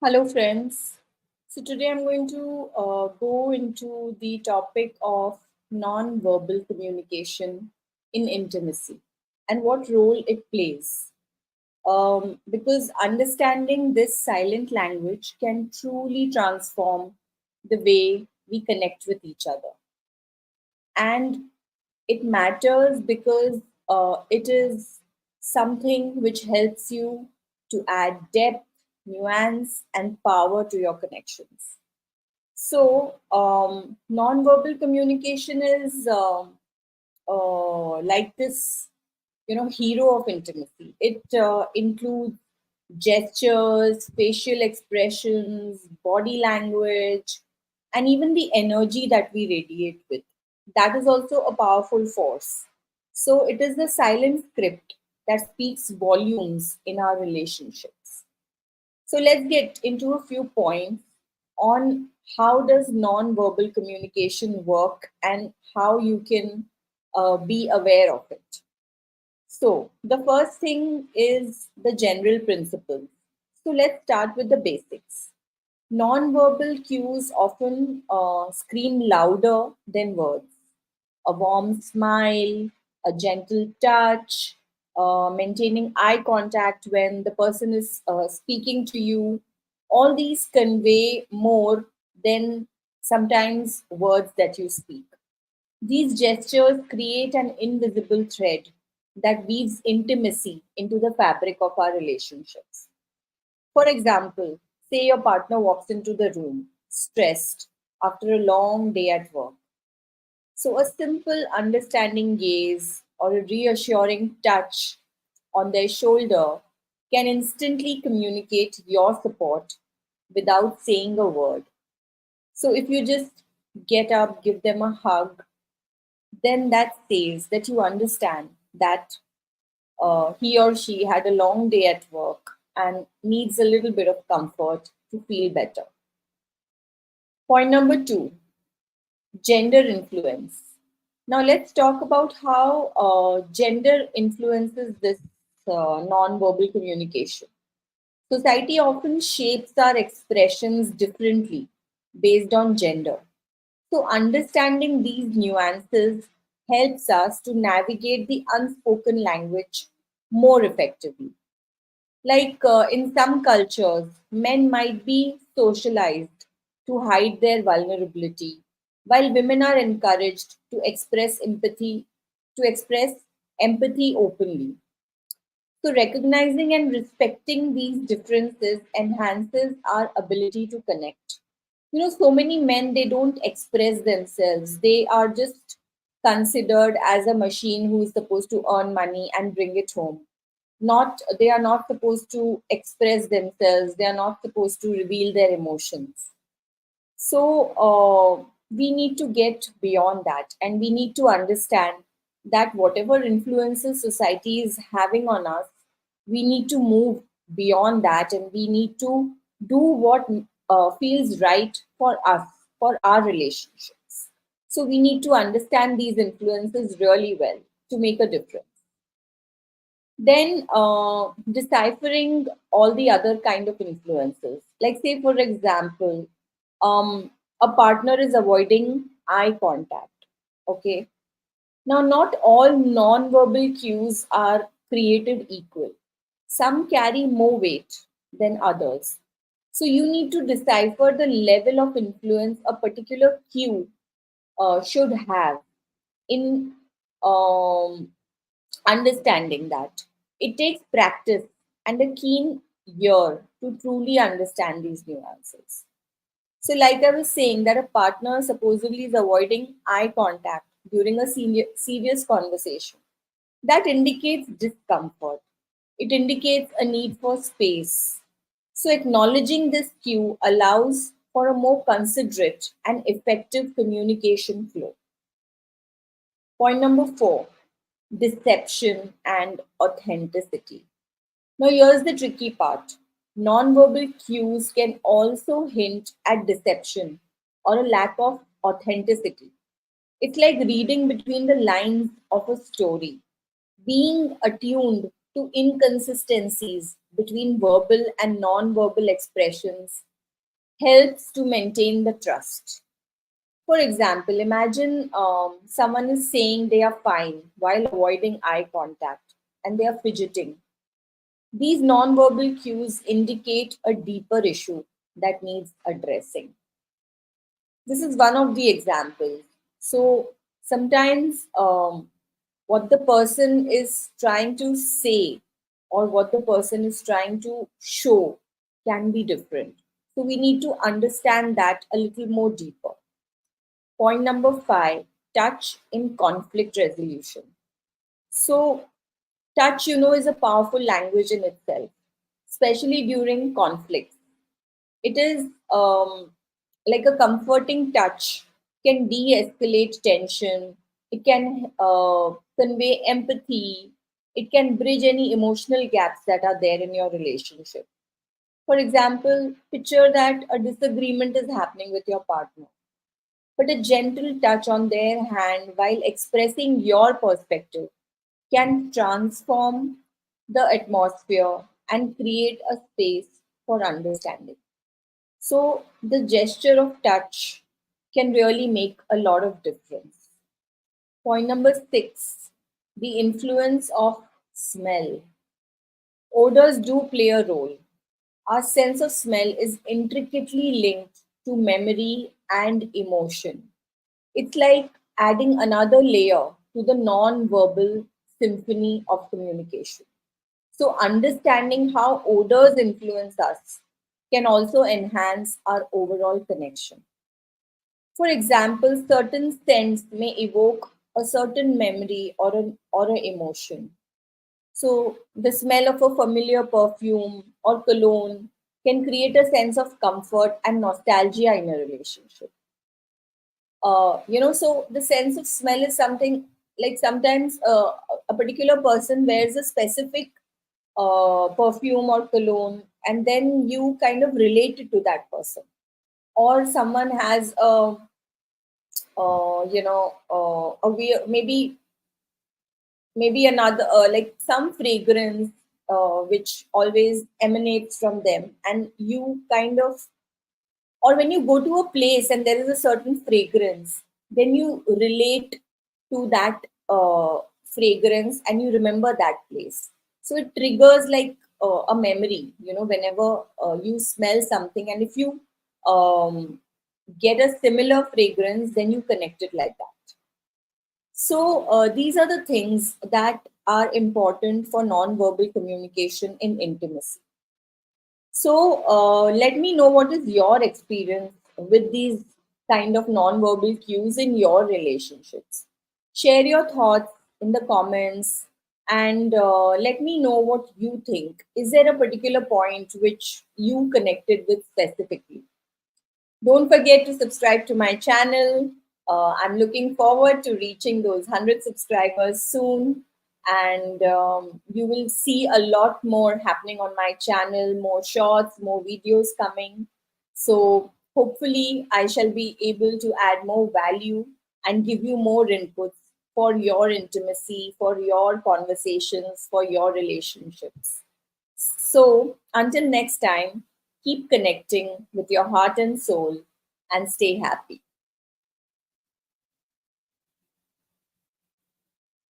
Hello, friends. So, today I'm going to go into the topic of non-verbal communication in intimacy and what role it plays. Because understanding this silent language can truly transform the way we connect with each other. And it matters because it is something which helps you to add depth, nuance, and power to your connections. So, non-verbal communication is like this, hero of intimacy. It includes gestures, facial expressions, body language, and even the energy that we radiate with. That is also a powerful force. So, it is the silent script that speaks volumes in our relationships. So let's get into a few points on how does non-verbal communication work and how you can be aware of it. So the first thing is the general principles. So let's start with the basics. Non-verbal cues often scream louder than words. A warm smile, a gentle touch, maintaining eye contact when the person is speaking to you. All these convey more than sometimes words that you speak. These gestures create an invisible thread that weaves intimacy into the fabric of our relationships. For example, say your partner walks into the room stressed after a long day at work. So, a simple, understanding gaze or a reassuring touch on their shoulder can instantly communicate your support without saying a word. So, if you just get up, give them a hug, then that says that you understand that he or she had a long day at work and needs a little bit of comfort to feel better. Point number two, gender influence. Now, let's talk about how gender influences this non-verbal communication. Society often shapes our expressions differently based on gender. So, understanding these nuances helps us to navigate the unspoken language more effectively. Like in some cultures, men might be socialized to hide their vulnerability, while women are encouraged to express empathy openly. So, recognizing and respecting these differences enhances our ability to connect. So many men, they don't express themselves. They are just considered as a machine who is supposed to earn money and bring it home. Not They are not supposed to express themselves. They are not supposed to reveal their emotions. So we need to get beyond that, and we need to understand that whatever influences society is having on us, we need to move beyond that, and we need to do what feels right for us, for our relationships. So we need to understand these influences really well to make a difference. Then deciphering all the other kind of influences, like say for example, a partner is avoiding eye contact. Okay, now not all non-verbal cues are created equal. Some carry more weight than others, so you need to decipher the level of influence a particular cue should have in um, understanding that. It takes practice and a keen ear to truly understand these nuances. So, like I was saying, that a partner supposedly is avoiding eye contact during a serious conversation. That indicates discomfort. It indicates a need for space. So, acknowledging this cue allows for a more considerate and effective communication flow. Point number four, deception and authenticity. Now, here's the tricky part. Nonverbal cues can also hint at deception or a lack of authenticity. It's like reading between the lines of a story. Being attuned to inconsistencies between verbal and non-verbal expressions helps to maintain the trust. For example, imagine someone is saying they are fine while avoiding eye contact and they are fidgeting. These non-verbal cues indicate a deeper issue that needs addressing. This is one of the examples. So sometimes what the person is trying to say or what the person is trying to show can be different. So we need to understand that a little more deeper. Point number five, touch in conflict resolution. So touch, is a powerful language in itself, especially during conflicts. It is like a comforting touch, can de escalate tension, it can convey empathy, it can bridge any emotional gaps that are there in your relationship. For example, picture that a disagreement is happening with your partner, but a gentle touch on their hand while expressing your perspective can transform the atmosphere and create a space for understanding. So the gesture of touch can really make a lot of difference. Point number six, the influence of smell. Odors do play a role. Our sense of smell is intricately linked to memory and emotion. It's like adding another layer to the non-verbal symphony of communication. So, understanding how odors influence us can also enhance our overall connection. For example, certain scents may evoke a certain memory or an emotion. So, the smell of a familiar perfume or cologne can create a sense of comfort and nostalgia in a relationship. So the sense of smell is something like sometimes a particular person wears a specific perfume or cologne, and then you kind of relate it to that person. Or someone has a weird, maybe another like some fragrance which always emanates from them, and you kind of, or when you go to a place and there is a certain fragrance, then you relate to that fragrance and you remember that place. So it triggers like a memory, whenever you smell something, and if you um, get a similar fragrance, then you connect it like that. So these are the things that are important for non-verbal communication in intimacy. So, let me know what is your experience with these kind of non-verbal cues in your relationships. Share your thoughts in the comments and let me know what you think. Is there a particular point which you connected with specifically? Don't forget to subscribe to my channel. I'm looking forward to reaching those 100 subscribers soon. And you will see a lot more happening on my channel, more shorts, more videos coming. So hopefully, I shall be able to add more value and give you more inputs for your intimacy, for your conversations, for your relationships. So, until next time, keep connecting with your heart and soul and stay happy.